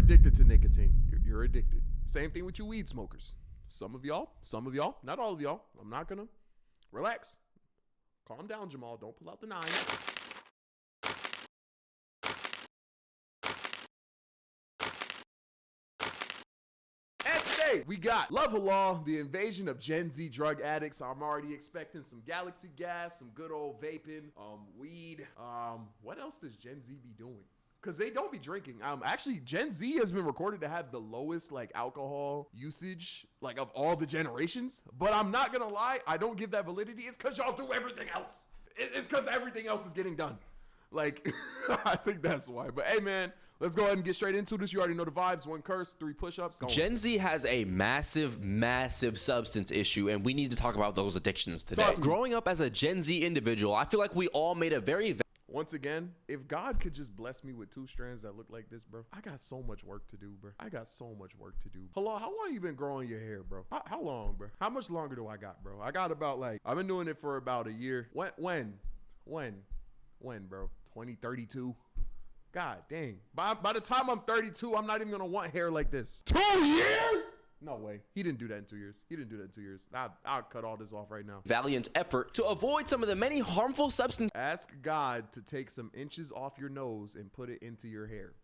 addicted to nicotine. You're addicted. Same thing with you weed smokers. Some of y'all, not all of y'all. I'm not gonna. Relax. Calm down, Jamal. Don't pull out the 9. And today we got LuvHilal, the invasion of Gen Z drug addicts. I'm already expecting some Galaxy gas, some good old vaping, weed. What else does Gen Z be doing? Because they don't be drinking. Actually, Gen Z has been recorded to have the lowest like alcohol usage like of all the generations. But I'm not gonna lie, I don't give that validity. It's because y'all do everything else. It's because everything else is getting done. Like, I think that's why. But hey, man, let's go ahead and get straight into this. You already know the vibes. 1 curse, 3 push-ups. Gen Z has a massive substance issue, and we need to talk about those addictions today. Growing up as a Gen Z individual, I feel like we all made a very... Once again, if God could just bless me with 2 strands that look like this, bro, I got so much work to do, bro. I got so much work to do. Hello, how long you been growing your hair, bro? How long, bro? How much longer do I got, bro? I got about like, I've been doing it for about a year. When, bro? 2032? God dang. By the time I'm 32, I'm not even gonna want hair like this. 2 years? No way. He didn't do that in 2 years. I'll cut all this off right now. Valiant effort to avoid some of the many harmful substances. Ask God to take some inches off your nose and put it into your hair.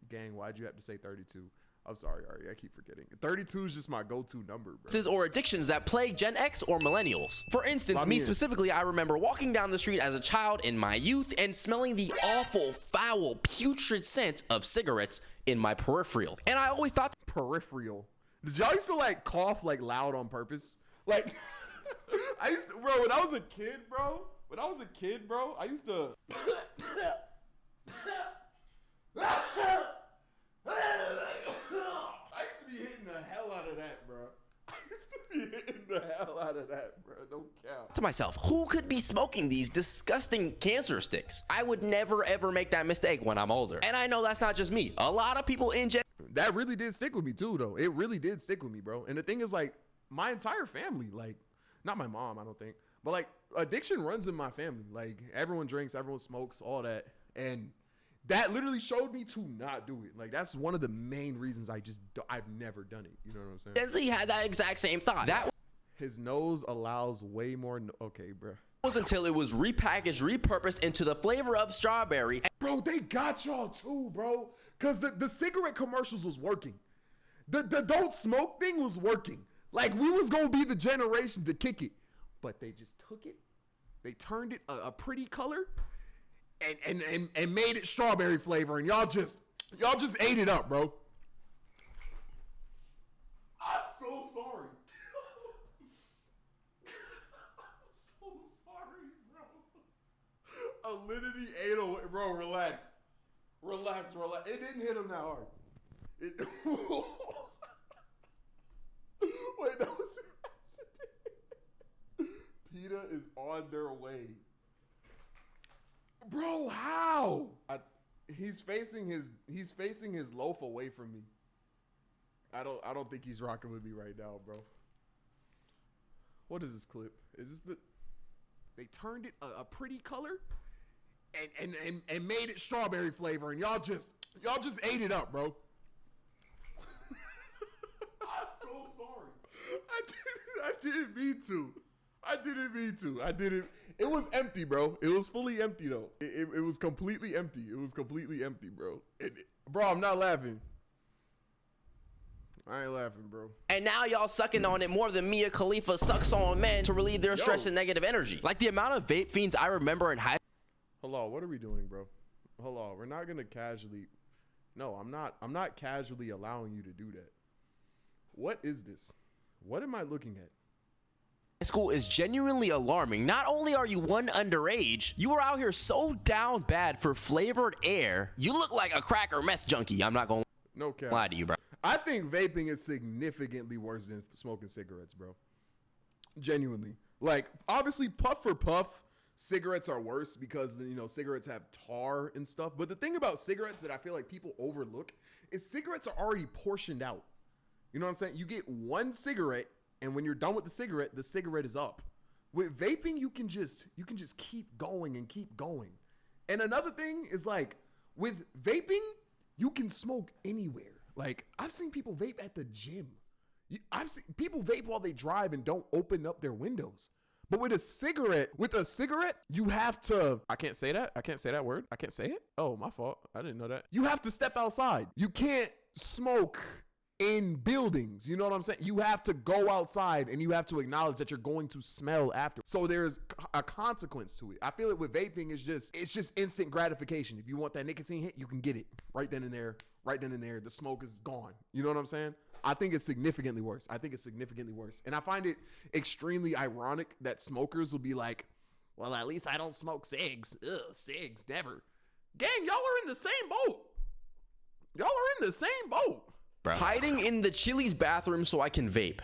Gang, why'd you have to say 32? I'm sorry, Ari, I keep forgetting. 32 is just my go-to number, bro. Or addictions that plague Gen X or millennials. For instance, me specifically, I remember walking down the street as a child in my youth and smelling the awful, foul, putrid scent of cigarettes in my peripheral. And I always thought... Peripheral. Did y'all used to like cough like loud on purpose? Like, I used to, bro, when I was a kid, bro, I used to... Be hitting the hell out of that, bro. Don't count. To myself, who could be smoking these disgusting cancer sticks? I would never ever make that mistake when I'm older. And I know that's not just me. A lot of people in Gen... That really did stick with me too, though. It really did stick with me, bro. And the thing is, like, my entire family, like, not my mom, I don't think, but like, addiction runs in my family. Like, everyone drinks, everyone smokes, all that. And that literally showed me to not do it. Like, that's one of the main reasons I've never done it. You know what I'm saying? Gen Z had that exact same thought. His nose allows way more. Okay, bro. Was until it was repackaged, repurposed into the flavor of strawberry. Bro, they got y'all too, bro. Because the cigarette commercials was working. The don't smoke thing was working. Like, we was going to be the generation to kick it. But they just took it. They turned it a pretty color. And made it strawberry flavor, and y'all just ate it up, bro. I'm so sorry. I'm so sorry, bro. I literally ate away, bro. Relax. It didn't hit him that hard. Wait, that was an accident. PETA is on their way. Bro, how? He's facing his loaf away from me. I don't think he's rocking with me right now, bro. What is this clip? Is this they turned it a pretty color and made it strawberry flavor, and y'all just ate it up, bro. I'm so sorry. I didn't mean to. It was empty, bro. It was fully empty, though. It was completely empty. Bro. Bro, I'm not laughing. I ain't laughing, bro. And now y'all sucking on it more than Mia Khalifa sucks on men to relieve their stress and negative energy. Like the amount of vape fiends I remember in high... Hello, what are we doing, bro? Hello, we're not gonna casually... No, I'm not casually allowing you to do that. What is this? What am I looking at? School is genuinely alarming. Not only are you underage, you are out here so down bad for flavored air, you look like a crack or meth junkie. I'm not gonna lie to you, bro. I think vaping is significantly worse than smoking cigarettes, bro. Genuinely. Like, obviously, puff for puff, cigarettes are worse because, you know, cigarettes have tar and stuff. But the thing about cigarettes that I feel like people overlook is cigarettes are already portioned out. You know what I'm saying? You get one cigarette, and when you're done with the cigarette is up. With vaping, you can just keep going and keep going. And another thing is, like, with vaping, you can can smoke anywhere. Like, I've seen people vape at the gym. I've seen people vape while they drive and don't open up their windows. But with a cigarette, you have to, I can't say that. I can't say that word. I can't say it. Oh, my fault. I didn't know that. You have to step outside. You can't smoke in buildings. You know what I'm saying? You have to go outside and you have to acknowledge that you're going to smell after. So there's a consequence to it. I feel it with vaping it's just instant gratification. If you want that nicotine hit, you can get it right then and there. Right then and there. The smoke is gone. You know what I'm saying? I think it's significantly worse. And I find it extremely ironic that smokers will be like, well, at least I don't smoke cigs. Ugh, cigs, never. Gang, y'all are in the same boat. Bro. Hiding in the Chili's bathroom so I can vape.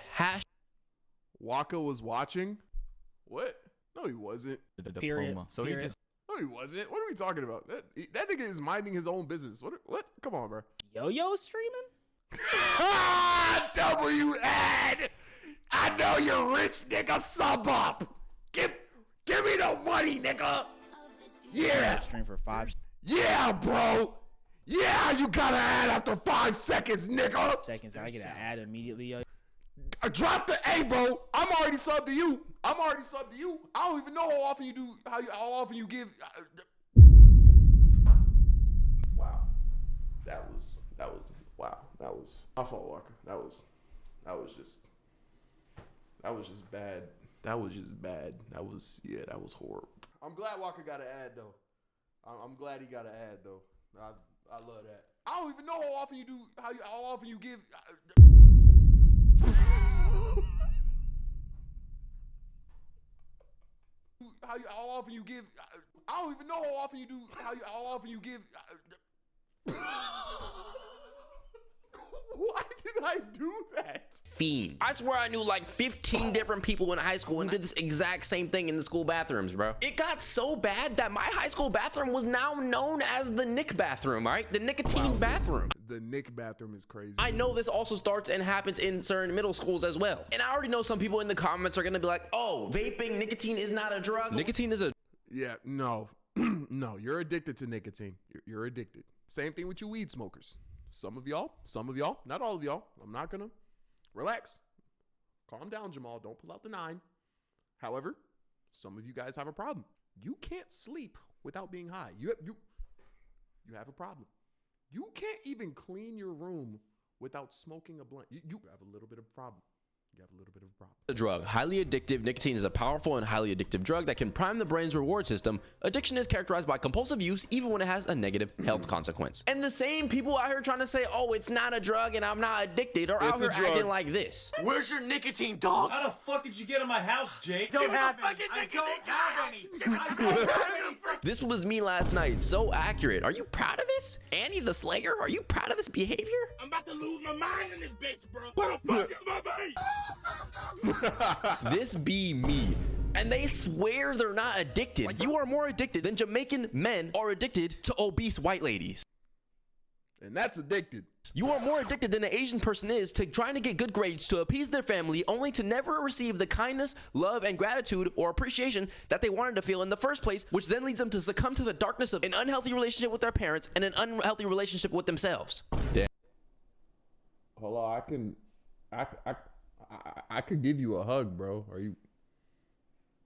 Waka was watching? What? No, he wasn't. The diploma. So he just... No, he wasn't. What are we talking about? That nigga is minding his own business. What? Come on, bro. Yoyo streaming? WN! I know you're rich, nigga. Sub up. Give me the money, nigga. Yeah. Stream for 5 Yeah, bro. Yeah, you gotta add after 5 seconds, nigga. seconds. I get an ad immediately, yo. Drop the A, bro. I'm already subbed to you. I don't even know how often you do. How often you give. Wow. That was. Wow. That was. My fault, Walker. That was just bad. That was horrible. I'm glad Walker got an ad though. I'm glad he got an ad though. I love that. I don't even know how often you do. How often you give. How often you give. I don't even know how often you do. How often you give. Why did I do that? Fiend. I swear I knew like 15 different people in high school and did this exact same thing in the school bathrooms, bro. It got so bad that my high school bathroom was now known as the Nick bathroom, right? The nicotine bathroom. The Nick bathroom is crazy. I know this also starts and happens in certain middle schools as well. And I already know some people in the comments are gonna be like, oh, vaping, nicotine is not a drug. Nicotine is a... Yeah, no. No, you're addicted to nicotine. You're addicted. Same thing with you weed smokers. Some of y'all, not all of y'all. I'm not gonna relax. Calm down, Jamal. Don't pull out the 9. However, some of you guys have a problem. You can't sleep without being high. You have a problem. You can't even clean your room without smoking a blunt. You have a little bit of a problem. A drug. Highly addictive. Nicotine is a powerful and highly addictive drug that can prime the brain's reward system. Addiction is characterized by compulsive use even when it has a negative health consequence. And the same people out here trying to say, oh, it's not a drug and I'm not addicted are out here acting like this. Where's your nicotine, dog? How the fuck did you get in my house, Jake? Don't have any. This was me last night. So accurate. Are you proud of this? Annie the Slayer, are you proud of this behavior? I'm about to lose my mind in this bitch, bro. What the fuck is my face? This be me. And they swear they're not addicted. Like, you are more addicted than Jamaican men are addicted to obese white ladies. And that's addicted. You are more addicted than an Asian person is to trying to get good grades to appease their family only to never receive the kindness, love, and gratitude or appreciation that they wanted to feel in the first place, which then leads them to succumb to the darkness of an unhealthy relationship with their parents and an unhealthy relationship with themselves. Damn. Hold on, I could give you a hug, bro.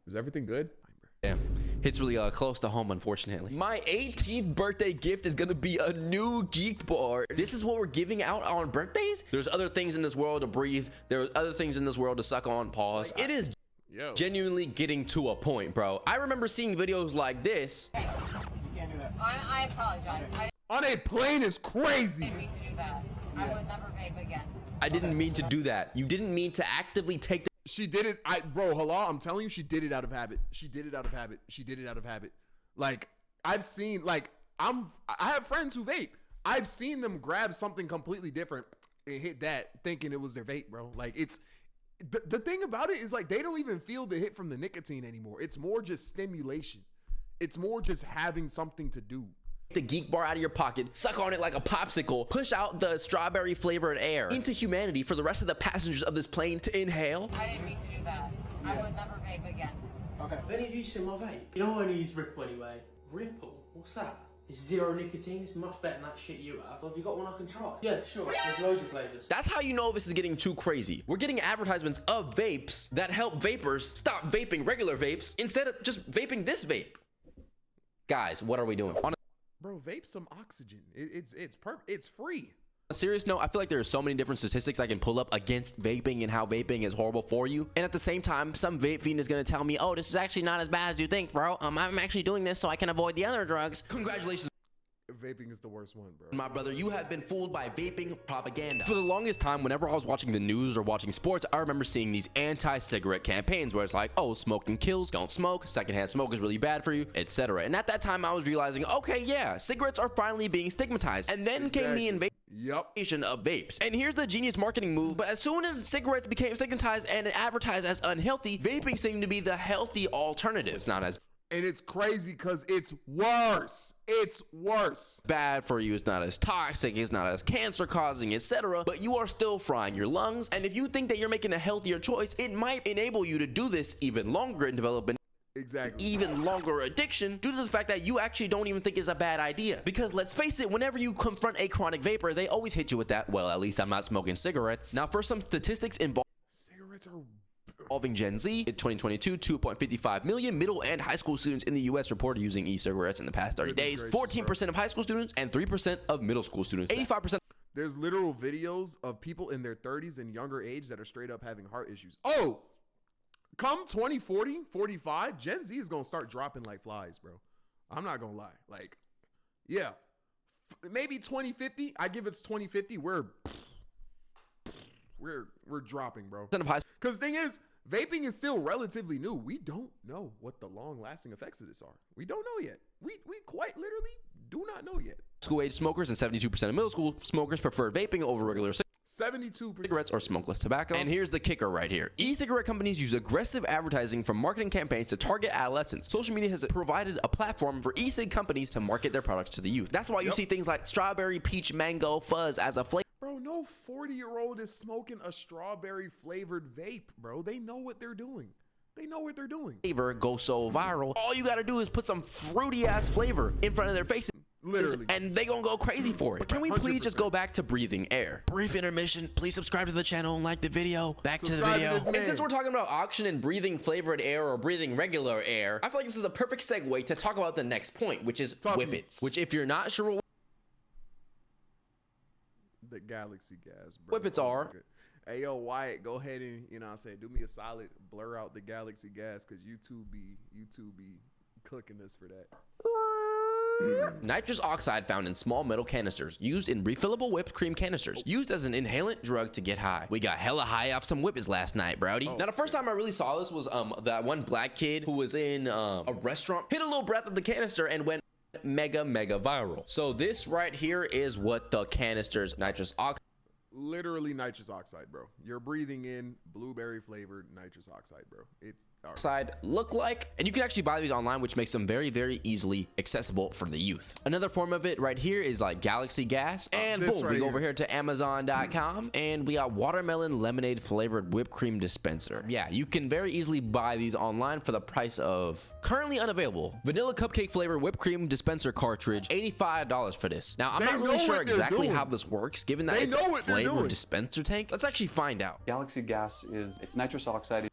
Is everything good? Damn. Hits really close to home, unfortunately. My 18th birthday gift is gonna be a new geek bar. This is what we're giving out on birthdays? There's other things in this world to breathe. There's other things in this world to suck on, pause. It is genuinely getting to a point, bro. I remember seeing videos like this. Hey, you can't do that. I apologize. On a plane is crazy. I didn't mean to do that. I would never vape again. I didn't mean to do that. You didn't mean to actively take the... She did it. Bro, hello, I'm telling you, she did it out of habit. Like, I've seen, like, I have friends who vape. I've seen them grab something completely different and hit that thinking it was their vape, bro. Like, it's, the thing about it is, like, they don't even feel the hit from the nicotine anymore. It's more just stimulation. It's more just having something to do. The geek bar out of your pocket, suck on it like a popsicle, push out the strawberry flavored air into humanity for the rest of the passengers of this plane to inhale. I didn't mean to do that. I would never vape again. Okay. When have you seen my vape? You know I use Ripple anyway. Ripple? What's that? It's zero nicotine. It's much better than that shit you have. Have you got one I can try? Yeah, sure. There's loads of flavors. That's how you know this is getting too crazy. We're getting advertisements of vapes that help vapors stop vaping regular vapes instead of just vaping this vape. Guys, what are we doing? On Bro, vape some oxygen. It's free. a serious note, I feel like there are so many different statistics I can pull up against vaping and how vaping is horrible for you. And at the same time, some vape fiend is going to tell me, oh, this is actually not as bad as you think, bro. I'm actually doing this so I can avoid the other drugs. Congratulations. Vaping is the worst one, bro. My brother, you have been fooled by vaping propaganda. For the longest time, whenever I was watching the news or watching sports, I remember seeing these anti-cigarette campaigns where it's like, oh, smoking kills, don't smoke, secondhand smoke is really bad for you, etc. And at that time, I was realizing, okay, yeah, cigarettes are finally being stigmatized. And then came the invasion of vapes. And here's the genius marketing move, but as soon as cigarettes became stigmatized and advertised as unhealthy, vaping seemed to be the healthy alternative. It's not as and it's crazy because it's worse. It's worse. Bad for you. It's not as toxic. It's not as cancer causing, etc. But you are still frying your lungs. And if you think that you're making a healthier choice, it might enable you to do this even longer and develop an even longer addiction due to the fact that you actually don't even think it's a bad idea. Because let's face it, whenever you confront a chronic vapor, they always hit you with that, well, at least I'm not smoking cigarettes. Now, for some statistics involving Gen Z, in 2022, 2.55 million middle and high school students in the US reported using e-cigarettes in the past 30 days. 14% of high school students and 3% of middle school students. 85%. There's literal videos of people in their 30s and younger age that are straight up having heart issues. Oh, come 2040, 45, Gen Z is going to start dropping like flies, bro. I'm not going to lie. Like, yeah, maybe 2050. I give it's 2050. We're dropping, bro. Because thing is, vaping is still relatively new. We don't know what the long-lasting effects of this are. We don't know yet. We quite literally do not know yet. School age smokers and 72% of middle school smokers prefer vaping over regular 72% cigarettes or smokeless tobacco. And here's the kicker right here. E-cigarette companies use aggressive advertising from marketing campaigns to target adolescents. Social media has provided a platform for e-cig companies to market their products to the youth. That's why you see things like strawberry, peach, mango, fuzz as a flavor. Bro, no 40-year-old is smoking a strawberry flavored vape, bro. They know what they're doing. They know what they're doing. Flavor go so viral. All you gotta do is put some fruity ass flavor in front of their faces. Literally. And they gonna go crazy for it. But can we please just go back to breathing air? Brief intermission. Please subscribe to the channel and like the video. Back to the video. And since we're talking about oxygen and breathing flavored air or breathing regular air, I feel like this is a perfect segue to talk about the next point, which is whippets. Which, if you're not sure what the galaxy gas, bro. Whippets are. Hey, yo, Wyatt, go ahead and, you know what I'm saying, do me a solid, blur out the galaxy gas, because YouTube be cooking us for that. Nitrous oxide found in small metal canisters, used in refillable whipped cream canisters, used as an inhalant drug to get high. We got hella high off some whippets last night, browdy. Now, the first time I really saw this was that one black kid who was in a restaurant, hit a little breath of the canister and went mega viral. So this right here is what the canister's nitrous oxide, literally nitrous oxide, bro. You're breathing in blueberry flavored nitrous oxide, bro. It's oxide look like, and you can actually buy these online, which makes them very easily accessible for the youth. Another form of it right here is like galaxy gas, and boom, we go over here to amazon.com and we got watermelon lemonade flavored whipped cream dispenser. Yeah, you can very easily buy these online for the price of currently unavailable vanilla cupcake flavored whipped cream dispenser cartridge, $85 for this. Now I'm not really sure exactly how this works, given that it's a flavored dispenser tank. Let's actually find out. Galaxy gas it's nitrous oxide.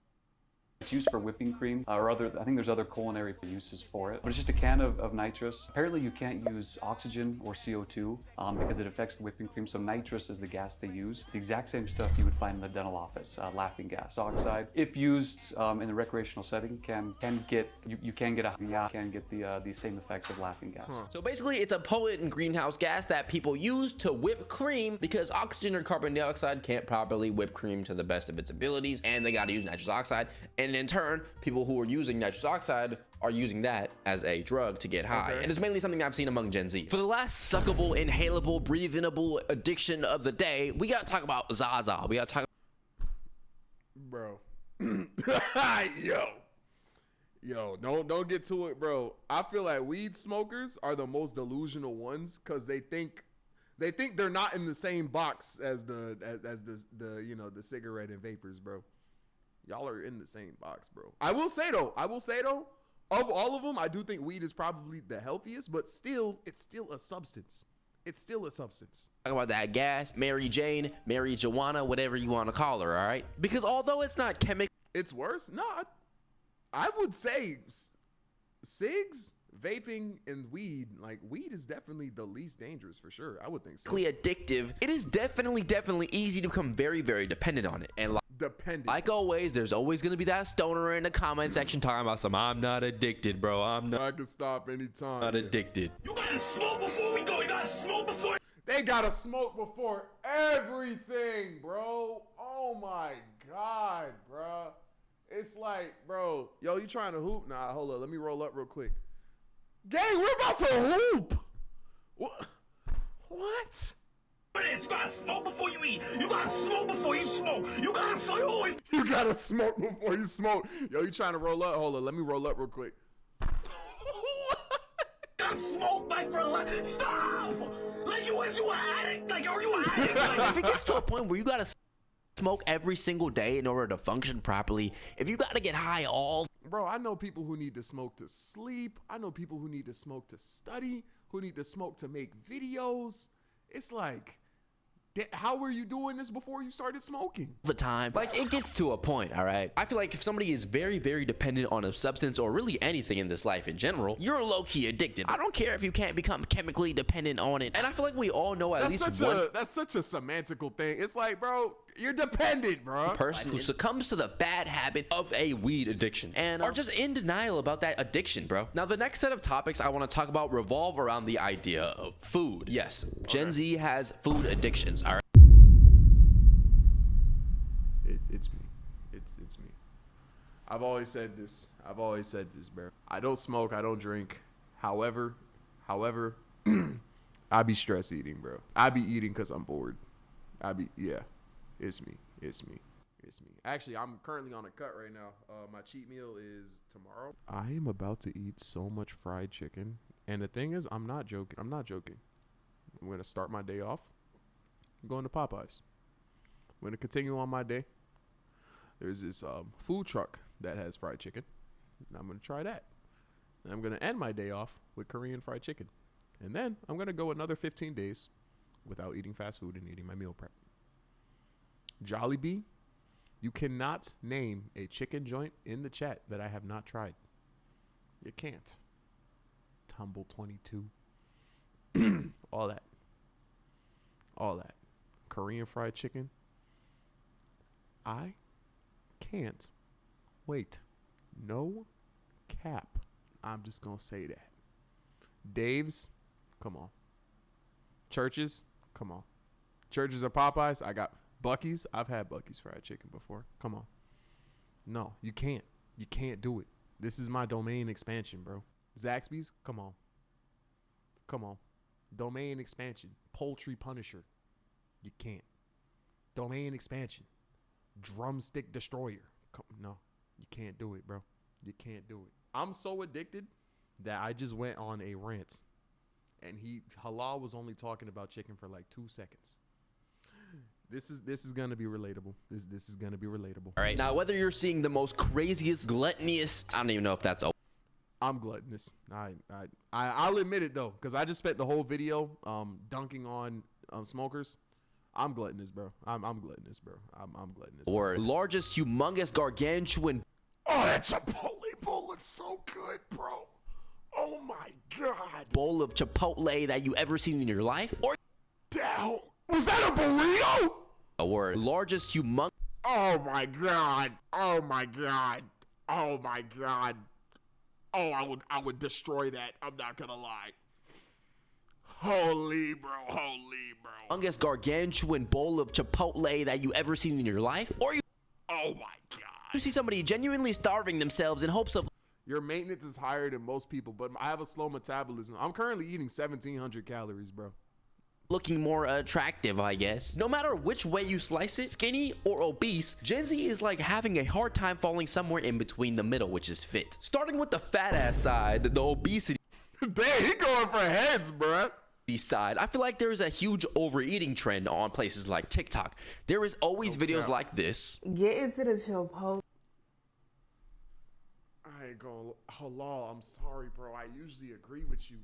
It's used for whipping cream or other, I think there's other culinary uses for it, but it's just a can of nitrous. Apparently you can't use oxygen or CO2 because it affects the whipping cream, so nitrous is the gas they use. It's the exact same stuff you would find in the dental office, laughing gas. Oxide, if used in the recreational setting, can get the same effects of laughing gas. So basically it's a potent greenhouse gas that people use to whip cream because oxygen or carbon dioxide can't properly whip cream to the best of its abilities, and they got to use nitrous oxide. And in turn, people who are using nitrous oxide are using that as a drug to get high. And it's mainly something I've seen among Gen Z. For the last suckable, inhalable, breathable addiction of the day, we gotta talk about Zaza. We gotta talk. Bro. Yo, don't get to it, bro. I feel like weed smokers are the most delusional ones because they think they're not in the same box as the you know, the cigarette and vapors, bro. Y'all are in the same box, bro. I will say though, Of all of them, I do think weed is probably the healthiest, but still, it's still a substance. It's still a substance. Talk about that gas, Mary Jane, Mary Joanna, whatever you want to call her, all right? Because although it's not chemical, It's worse? No, I would say cigs, vaping, and weed. Like, weed is definitely the least dangerous for sure. I would think so. addictive, it is definitely easy to become very, very dependent on it. And Dependent. like always, there's always going to be that stoner in the comment section talking about some, I'm not addicted, bro. I'm I can stop anytime. not addicted. You gotta smoke before we go. You gotta smoke before. They gotta smoke before everything, bro. Oh my God, bro. It's like, bro, yo, you trying to hoop? Nah, hold up. Let me roll up real quick. Gang, we're about to hoop. What? You gotta smoke before you eat. You gotta smoke before you smoke. You always. You gotta smoke before you smoke. Yo, you trying to roll up? Hold up. Let me roll up real quick. Gotta smoke, like, relax. Stop. Like, you an addict? Like, are you an addict? Like, If it gets to a point where you got to smoke every single day in order to function properly, if you got to get high all Bro, I know people who need to smoke to sleep. I know people who need to smoke to study, who need to smoke to make videos. It's like, how were you doing this before you started smoking? the time, like it gets to a point, all right? I feel like if somebody is very, very dependent on a substance or really anything in this life in general, you're low-key addicted. I don't care if you can't become chemically dependent on it. And I feel like we all know at least one That's such a semantical thing. It's like, bro, you're dependent, bro. person who succumbs to the bad habit of a weed addiction and are just in denial about that addiction, bro. Now, the next set of topics I want to talk about revolve around the idea of food. Yes, Gen Z has food addictions, all right? It's me. It's me. I've always said this, bro. I don't smoke. I don't drink. However, I be stress eating, bro. I be eating because I'm bored. It's me. Actually, I'm currently on a cut right now. My cheat meal is tomorrow. I am about to eat so much fried chicken. And the thing is, I'm not joking. I'm going to start my day off. I'm going to Popeyes. I'm going to continue on my day. There's this food truck that has fried chicken. And I'm going to try that. And I'm going to end my day off with Korean fried chicken. And then I'm going to go another 15 days without eating fast food and eating my meal prep. Jollibee, you cannot name a chicken joint in the chat that I have not tried. You can't. Tumble 22. All that. Korean fried chicken. I can't wait. No cap. I'm just going to say that. Dave's, come on. Churches, come on. Churches or Popeyes, I got Buc-ee's. I've had Buc-ee's fried chicken before. Come on. No, you can't. You can't do it. This is my domain expansion, bro. Zaxby's, come on. Domain expansion. Poultry Punisher. You can't. Domain expansion. Drumstick Destroyer. No, you can't do it, bro. You can't do it. I'm so addicted that I just went on a rant. And Halal was only talking about chicken for like 2 seconds. This is gonna be relatable. This is gonna be relatable. All right. Now, whether you're seeing the most craziest, gluttonous, I don't even know if that's I'm gluttonous. I'll admit it though, because I just spent the whole video dunking on smokers. I'm gluttonous, bro. I'm gluttonous, bro. I'm gluttonous. or largest, humongous, gargantuan Oh, that Chipotle bowl looks so good, bro. Oh my God. bowl of Chipotle that you ever seen in your life, Down. Was that a burrito? or largest, humongous. Oh my God. Oh my God. Oh my God. Oh, I would destroy that. I'm not gonna lie. Holy bro. Longest gargantuan bowl of Chipotle that you ever seen in your life, or you Oh my God. see somebody genuinely starving themselves in hopes of Your maintenance is higher than most people, but I have a slow metabolism. I'm currently eating 1,700 calories, bro. looking more attractive, I guess. No matter which way you slice it, skinny or obese, Gen Z is like having a hard time falling somewhere in between the middle, which is fit. Starting with the fat ass side, the obesity Damn, he going for heads, bro. side, I feel like there is a huge overeating trend on places like TikTok. There is always videos like this. Get into the Chipotle. I ain't gonna. Halal, I'm sorry, bro. I usually agree with you.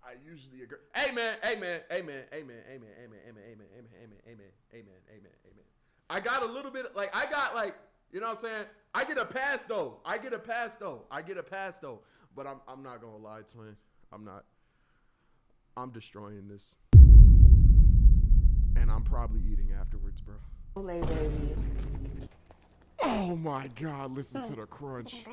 I usually agree. Amen. Amen. Amen. Amen. Amen. Amen. Amen. Amen. Amen. Amen. Amen. Amen. Amen. Amen. I got a little bit like I got like, you know what I'm saying? I get a pass though. I get a pass though. But I'm not gonna lie, twin. I'm not. I'm destroying this. And I'm probably eating afterwards, bro. Oh my God, listen to the crunch.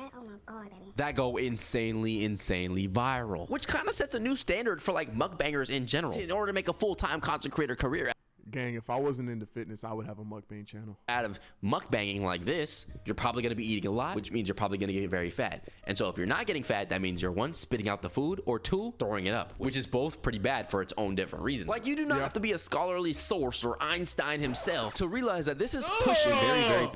That go insanely viral, which kind of sets a new standard for like mukbangers in general in order to make a full-time content creator career. Gang, if I wasn't into fitness, I would have a mukbang channel. Out of mukbanging like this, you're probably going to be eating a lot, which means you're probably going to get very fat. And so if you're not getting fat, that means you're one, spitting out the food, or two, throwing it up, which is both pretty bad for its own different reasons. Like, you do not have to be a scholarly source or Einstein himself to realize that this is pushing very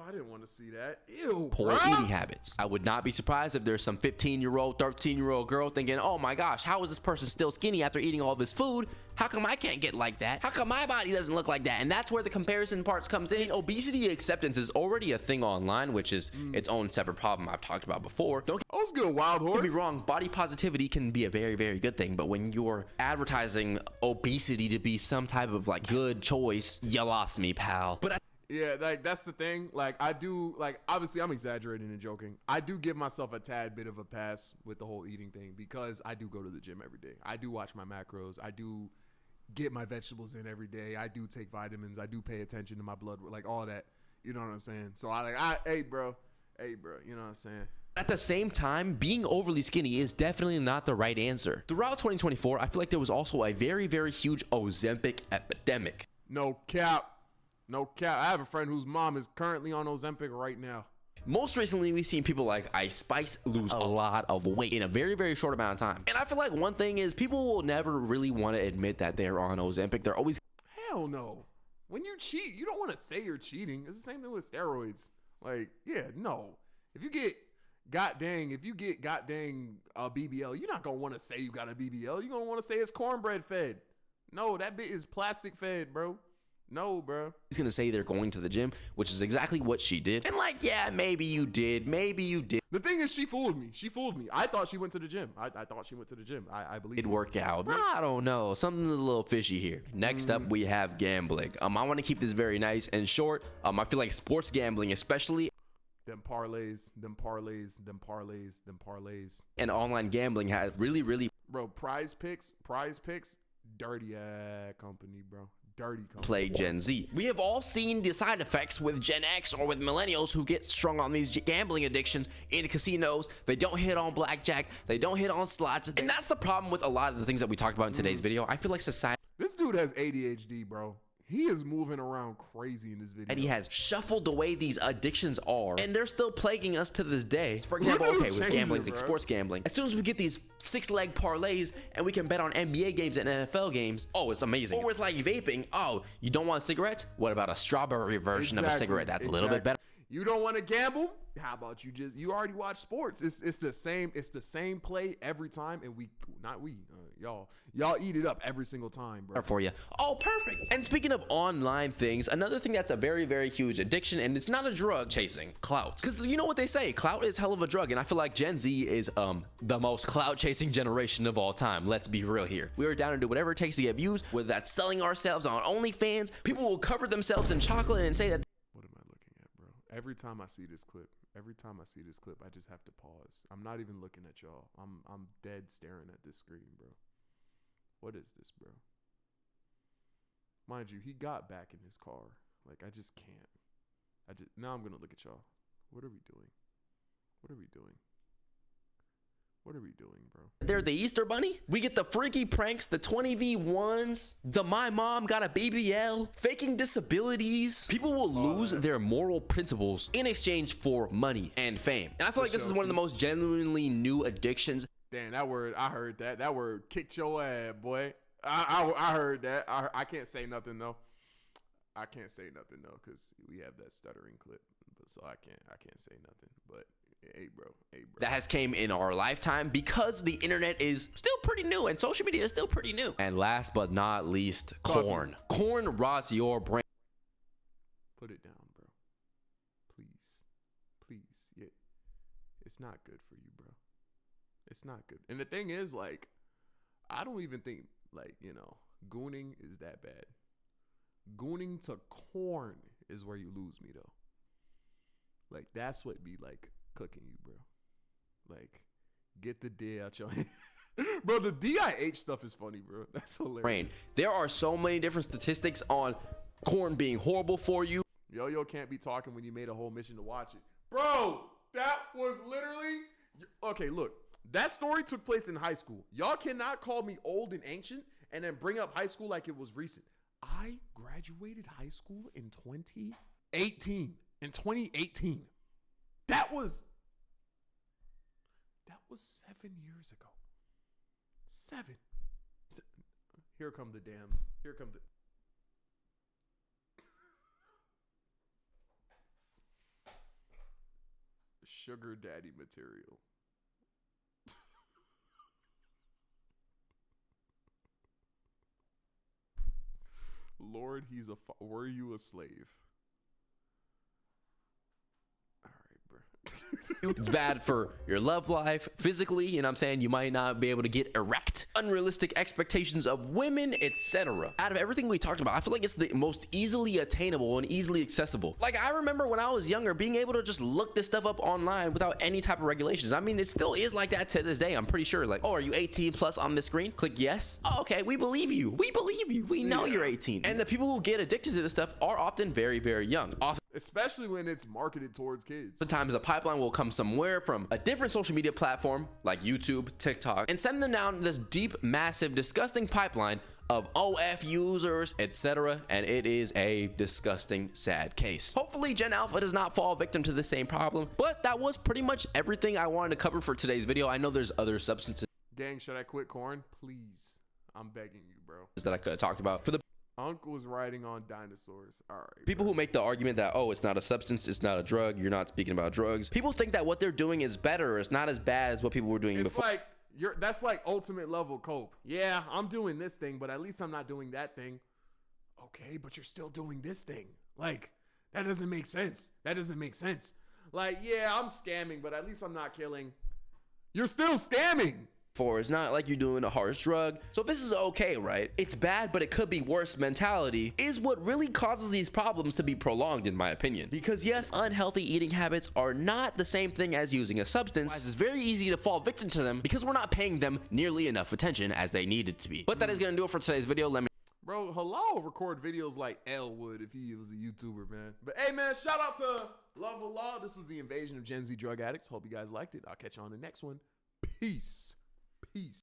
I didn't want to see that. Ew, poor eating habits. I would not be surprised if there's some 15-year-old, 13-year-old girl thinking, oh my gosh, how is this person still skinny after eating all this food? How come I can't get like that? How come my body doesn't look like that? And that's where the comparison parts comes in. Obesity acceptance is already a thing online, which is its own separate problem I've talked about before. Don't was good, wild horse. get me wrong, body positivity can be a very good thing, but when you're advertising obesity to be some type of like good choice, you lost me, pal. But Yeah, like that's the thing. Like I do, like obviously I'm exaggerating and joking. I do give myself a tad bit of a pass with the whole eating thing because I do go to the gym every day. I do watch my macros. I do get my vegetables in every day. I do take vitamins. I do pay attention to my blood, like all that. You know what I'm saying? So hey bro, you know what I'm saying? at the same time, being overly skinny is definitely not the right answer. Throughout 2024, I feel like there was also a very huge Ozempic epidemic. No cap. No cap. I have a friend whose mom is currently on Ozempic right now. Most recently, we've seen people like Ice Spice lose a lot of weight in a very short amount of time. And I feel like one thing is people will never really want to admit that they're on Ozempic. They're always... Hell no. When you cheat, you don't want to say you're cheating. It's the same thing with steroids. Like, yeah, no. If you get goddamn BBL, you're not going to want to say you got a BBL. You're going to want to say it's cornbread fed. No, that bit is plastic fed, bro. No, bro. He's gonna say they're going to the gym, which is exactly what she did. And like, yeah, maybe you did. The thing is, she fooled me. I thought she went to the gym. I thought she went to the gym. I believe it worked out. I don't know. Something's a little fishy here. Next up, we have gambling. I want to keep this very nice and short. I feel like sports gambling, especially. Them parlays. And online gambling has really. Bro, prize picks, dirty ass company, bro. Dirty company. Play Gen Z. We have all seen the side effects with Gen X or with millennials who get strung on these gambling addictions in casinos. They don't hit on blackjack. They don't hit on slots. And that's the problem with a lot of the things that we talked about in today's video. I feel like society... This dude has ADHD, bro. He is moving around crazy in this video. And he has shuffled the way these addictions are, and they're still plaguing us to this day. For example, okay, with gambling, like sports gambling, as soon as we get these 6-leg parlays and we can bet on NBA games and NFL games, oh, it's amazing. Or with like vaping, oh, you don't want cigarettes? What about a strawberry version of a cigarette? That's a little bit better. You don't want to gamble? How about you already watch sports? It's the same play every time, and y'all eat it up every single time, bro. For you. Oh, perfect. And speaking of online things, another thing that's a very huge addiction, and it's not a drug, chasing clout. Because you know what they say, clout is hell of a drug, and I feel like Gen Z is the most clout chasing generation of all time. Let's be real here. We are down to do whatever it takes to get views, whether that's selling ourselves on OnlyFans. People will cover themselves in chocolate and say that. What am I looking at, bro? Every time I see this clip, I just have to pause. I'm not even looking at y'all. I'm dead staring at this screen, bro. What is this, bro? Mind you, he got back in his car. Like, I just can't. Now I'm gonna look at y'all. What are we doing? What are we doing, bro? They're the Easter Bunny. We get the freaky pranks, the 20v1s, the my mom got a BBL, faking disabilities. People will lose their moral principles in exchange for money and fame. And I feel like this is one of the most genuinely new addictions. Damn, that word, I heard that. That word kicked your ass, boy. I heard that. I can't say nothing, though. Because we have that stuttering clip. So I can't say nothing. But hey, bro. That has came in our lifetime because the internet is still pretty new and social media is still pretty new. And last but not least, corn. Corn rots your brain. Put it down, bro. Please. It's not good for you, bro. It's not good. And the thing is, like, I don't even think, like, you know, gooning is that bad. Gooning to corn is where you lose me, though. Like, that's what be, like, cooking you, bro. Like, get the D out your hand. Bro, the DIH stuff is funny, bro. That's hilarious. There are so many different statistics on corn being horrible for you. Yo-Yo can't be talking when you made a whole mission to watch it. Bro, that was literally... Okay, look. That story took place in high school. Y'all cannot call me old and ancient and then bring up high school like it was recent. I graduated high school in 2018. In 2018. That was 7 years ago. 7. Here come the dams. Here come the... Sugar daddy material. Lord, were you a slave? It's bad for your love life, physically, you know what I'm saying? You might not be able to get erect, unrealistic expectations of women, etc. Out of everything we talked about, I feel like it's the most easily attainable and easily accessible. Like, I remember when I was younger, being able to just look this stuff up online without any type of regulations. I mean, it still is like that to this day, I'm pretty sure. Like, oh, are you 18 plus on this screen? Click yes. Oh, okay, we believe you. We believe you. We know you're 18. And the people who get addicted to this stuff are often very, very young. Especially when it's marketed towards kids. Sometimes a pipeline will come somewhere from a different social media platform like YouTube, TikTok, and send them down this deep, massive, disgusting pipeline of OF users, etc. And it is a disgusting, sad case. Hopefully Gen Alpha does not fall victim to the same problem, but that was pretty much everything I wanted to cover for today's video. I know there's other substances. Gang, should I quit corn? Please. I'm begging you, bro. That I could have talked about. For the Uncle was riding on dinosaurs. All right. People who make the argument that, oh, it's not a substance, it's not a drug, you're not speaking about drugs. People think that what they're doing is better, or it's not as bad as what people were doing before. It's like, that's like ultimate level cope. Yeah, I'm doing this thing, but at least I'm not doing that thing. Okay, but you're still doing this thing. Like, that doesn't make sense. That doesn't make sense. Like, yeah, I'm scamming, but at least I'm not killing. You're still scamming. It's not like you're doing a harsh drug. So this is okay, right? It's bad, but it could be worse mentality is what really causes these problems to be prolonged, in my opinion. Because yes, unhealthy eating habits are not the same thing as using a substance. It's very easy to fall victim to them because we're not paying them nearly enough attention as they needed to be. But that is gonna do it for today's video. Bro, Halal record videos like L would if he was a YouTuber, man. But hey, man, shout out to LuvHilal. This was the invasion of Gen Z drug addicts. Hope you guys liked it. I'll catch you on the next one. Peace. Peace.